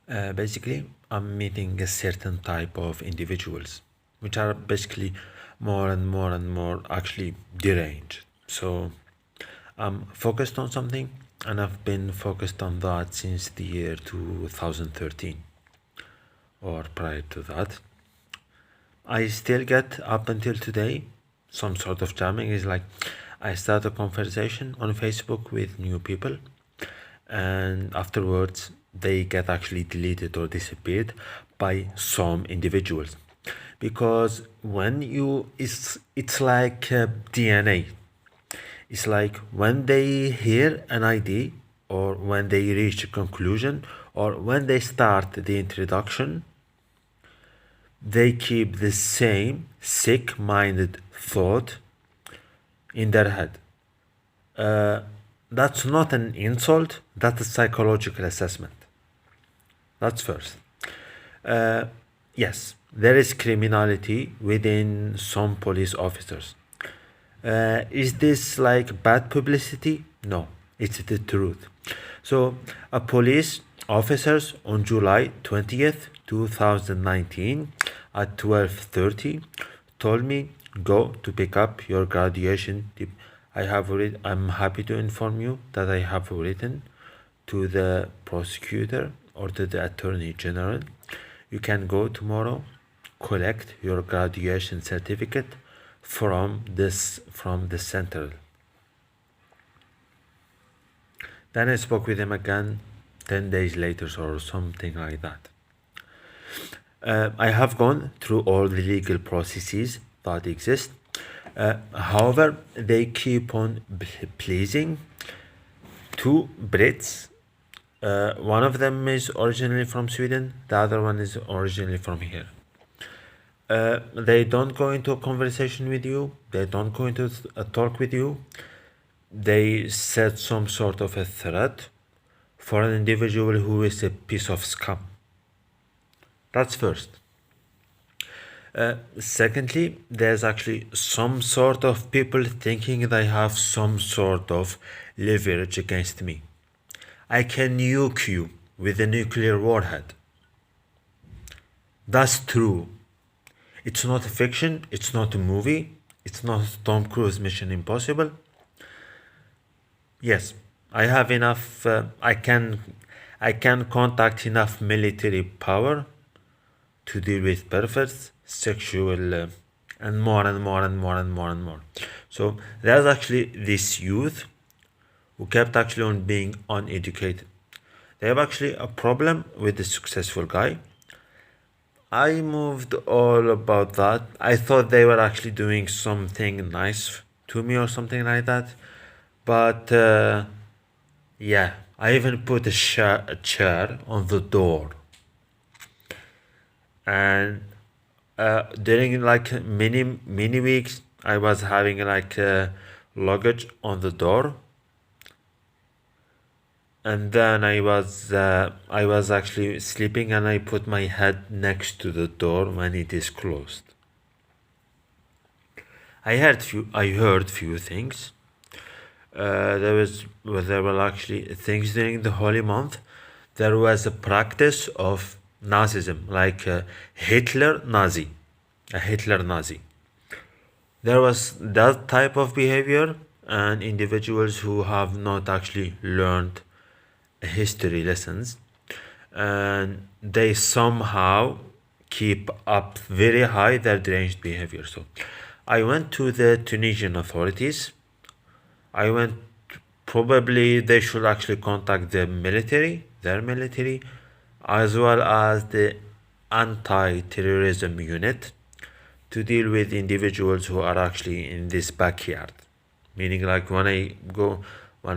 Basically, I'm meeting a certain type of individuals, which are basically more and more and more actually deranged. So I'm focused on something, and I've been focused on that since the year 2013 or prior to that. I still get up until today some sort of jamming. Is like I start a conversation on Facebook with new people, and afterwards they get actually deleted or disappeared by some individuals, because when you it's like DNA. It's like when they hear an idea, or when they reach a conclusion, or when they start the introduction, they keep the same sick-minded thought in their head. Uh, that's not an insult, that's a psychological assessment. That's first. Uh, yes, there is criminality within some police officers. Is this like bad publicity? No, it's the truth. So, a police officers on July 20th, 2019 at 12:30 told me, go to pick up your graduation. I'm happy to inform you that I have written to the prosecutor or to the attorney general. You can go tomorrow, collect your graduation certificate from the central. Then I spoke with him again 10 days later or something like that. I have gone through all the legal processes that exist. However, they keep on pleasing two Brits. One of them is originally from Sweden, the other one is originally from here. They don't go into a conversation with you, they don't go into a talk with you. They set some sort of a threat for an individual who is a piece of scum. That's first. Secondly, there's actually some sort of people thinking they have some sort of leverage against me. I can nuke you with a nuclear warhead. That's true. It's not a fiction, it's not a movie, it's not Tom Cruise Mission Impossible. Yes, I have enough. I can contact enough military power to deal with perverts, sexual, and more and more and more and more and more. So there's actually this youth who kept actually on being uneducated. They have actually a problem with the successful guy. I moved all about that. I thought they were actually doing something nice to me or something like that. But yeah, I even put a chair on the door. And during like many weeks, I was having like luggage on the door. And then I was actually sleeping, and I put my head next to the door when it is closed. I heard few things. There were actually things during the holy month. There was a practice of Nazism, like a Hitler Nazi. There was that type of behavior, and individuals who have not actually learned history lessons, and they somehow keep up very high their deranged behavior. So I went to the Tunisian authorities. I went, probably they should actually contact their military, as well as the anti-terrorism unit, to deal with individuals who are actually in this backyard. Meaning, like when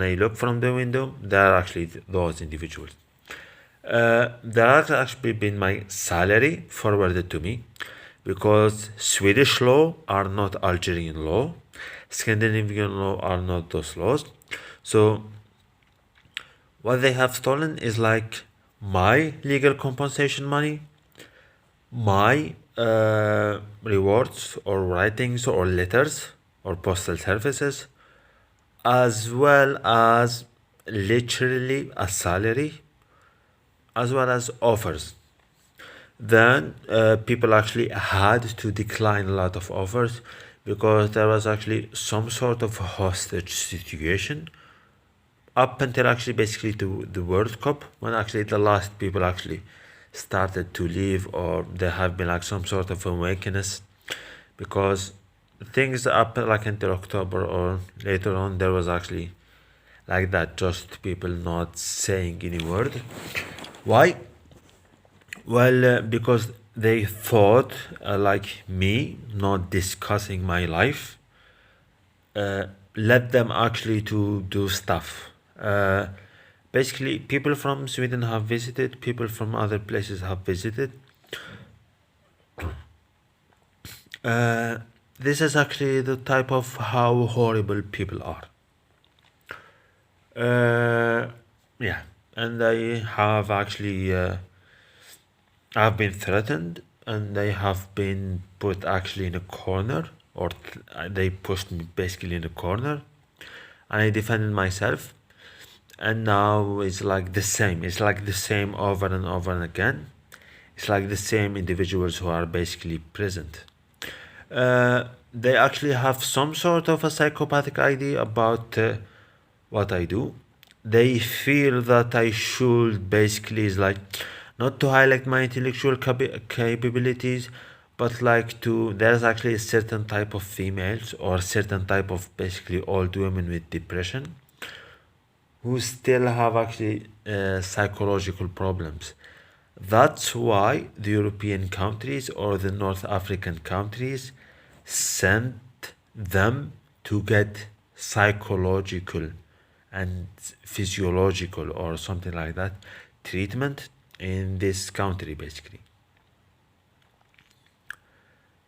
I look from the window, there are actually those individuals. There has actually been my salary forwarded to me, because Swedish law are not Algerian law, Scandinavian law are not those laws. So what they have stolen is like my legal compensation money, my rewards or writings or letters or postal services, as well as literally a salary as well as offers. Then people actually had to decline a lot of offers because there was actually some sort of hostage situation up until actually basically to the World Cup, when actually the last people actually started to leave, or there have been like some sort of awakeness, because things up like until October or later on there was actually like that, just people not saying any word. Why? Well, because they thought, like me, not discussing my life, let them actually to do stuff. Basically, people from Sweden have visited, people from other places have visited. Uh, this is actually the type of how horrible people are. Yeah, and I have actually I've been threatened, and they have been put actually in a corner, or they pushed me basically in a corner, and I defended myself. And now it's like the same. It's like the same over and over and again. It's like the same individuals who are basically present. They actually have some sort of a psychopathic idea about what I do. They feel that I should basically is like not to highlight my intellectual capabilities, but like to there's actually a certain type of females or certain type of basically old women with depression who still have actually psychological problems. That's why the European countries or the North African countries sent them to get psychological and physiological or something like that treatment in this country basically.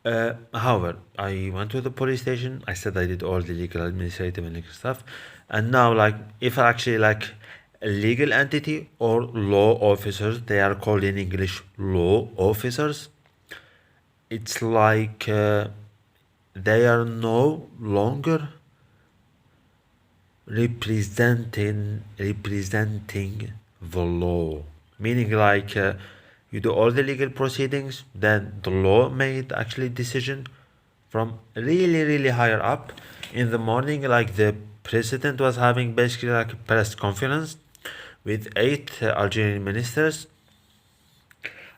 However, I went to the police station. I said I did all the legal, administrative, and legal stuff. And now, like, if actually like a legal entity or law officers, they are called in English law officers. It's like they are no longer representing the law, meaning like you do all the legal proceedings, then the law made actually decision from really higher up. In the morning, like the president was having basically like a press conference with 8 Algerian ministers.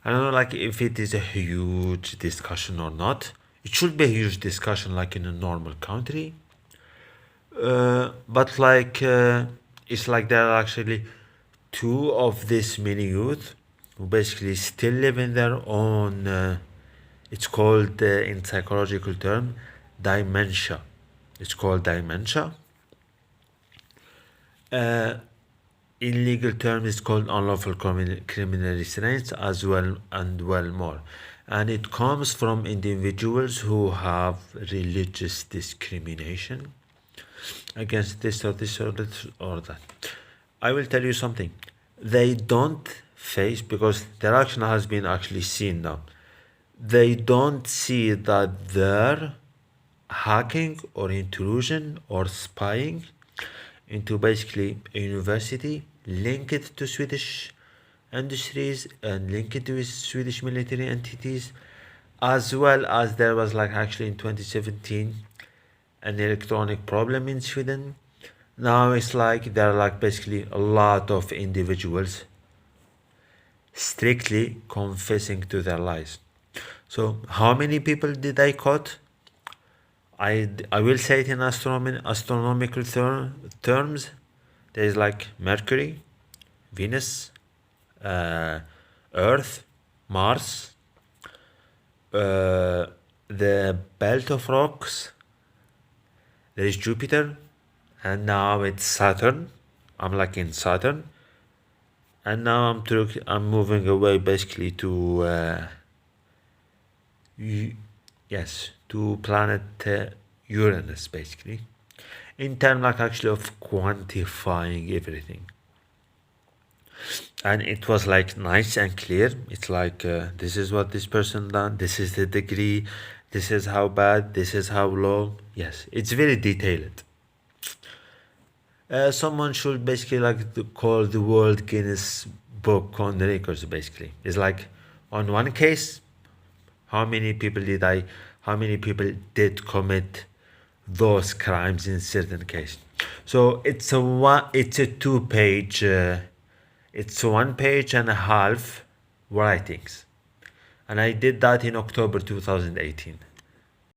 I don't know like if it is a huge discussion or not. It should be a huge discussion like in a normal country. But like it's like there are actually two of this many youth who basically still live in their own it's called in psychological term dementia. It's called dementia. In legal terms it's called unlawful criminal restraints as well, and well more, and it comes from individuals who have religious discrimination against this or this or this or that. I will tell you something. They don't face, because their action has been actually seen now. They don't see that their hacking or intrusion or spying into basically a university, link it to Swedish industries and link it to Swedish military entities, as well as there was like actually in 2017 an electronic problem in Sweden. Now it's like there are like basically a lot of individuals strictly confessing to their lies. So how many people did I caught? I will say it in astronomical terms. There is like Mercury, Venus, Earth, Mars, the belt of rocks. There is Jupiter, and now it's Saturn. I'm like in Saturn, and now I'm moving away basically to yes, to planet Uranus basically, in terms like actually of quantifying everything. And it was like nice and clear. It's like this is what this person done, this is the degree, this is how bad, this is how low. Yes, it's very detailed. Someone should basically like to call the World Guinness book on the records. Basically, it's like on one case, how many people did I, how many people did commit those crimes in certain case. So it's a 2 page, it's 1 page and a half writings, and I did that in October 2018.